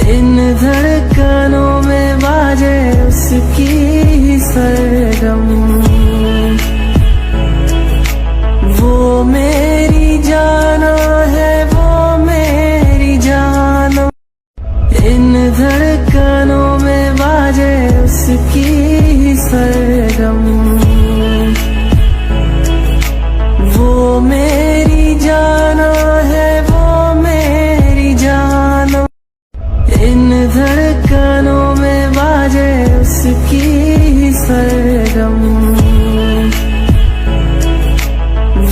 इन धड़कनों में बाजे उसकी ही सरगम। वो मेरी जाना है, वो मेरी जानम। इन धड़कनों में बाजे उसकी ही सरगम। वो मेरी जाना है, वो मेरी जानम। इन धड़कनों में बाजे उसकी ही सरगम।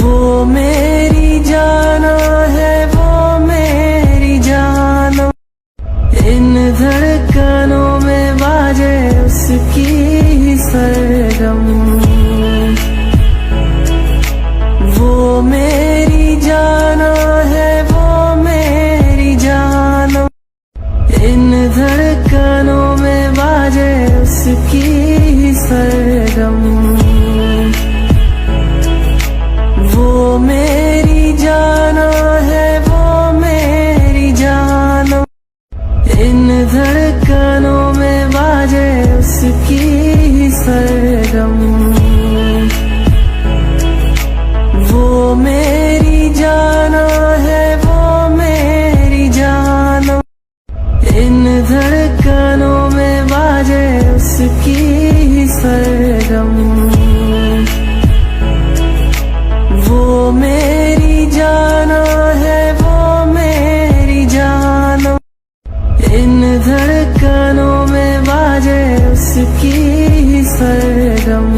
वो मेरी जाना है, वो मेरी जानम। इन धड़कनों में बाजे उसकी ही सरगम। वो मेरी जाना है, वो मेरी जानम। इन धड़कनों में बाजे उसकी ही सरगम। वो मेरी जाना है, वो मेरी जानम। इन धड़कनों में बाजे उसकी ही सरगम। वो मेरी जाना है, वो मेरी जानम। इन धड़कनों में बाजे उसकी ही सरगम। वो मेरी जाना है, वो मेरी जानम। इन धड़कनों में बाजे उसकी ही सरगम।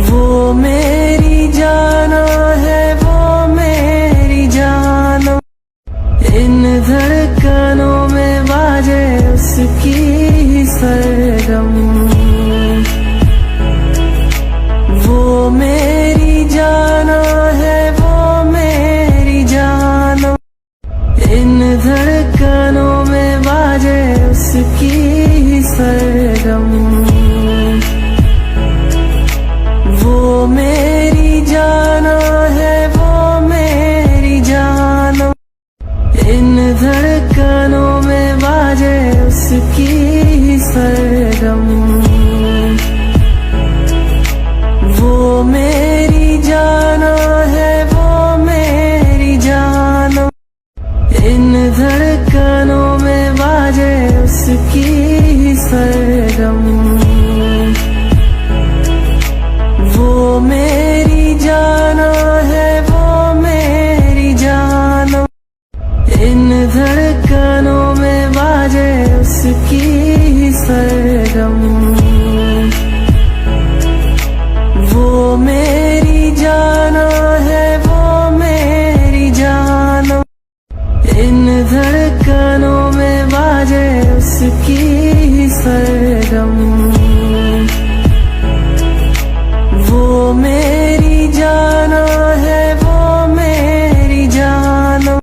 वो मेरी जाना है, वो मेरी जानम। इन धड़कनों में बाजे उसकी ही सरगम। वो मेरी जाना है, वो मेरी जानम। इन धड़कनों में बाजे उसकी ही सरगम। वो मेरी जाना है, वो मेरी जानम। इन धड़कनों में बाजे उसकी ही सरगम। वो मेरी जाना है, वो मेरी जानम। इन धड़कनों में बाजे उसकी ही सरगम। वो मेरी जाना है, वो मेरी जानम। इन धड़कनों में बाजे उसकी ही सरगम। वो मेरी जाना है, वो मेरी जानम। इन धड़कनों में बाजे उसकी ही सरगम।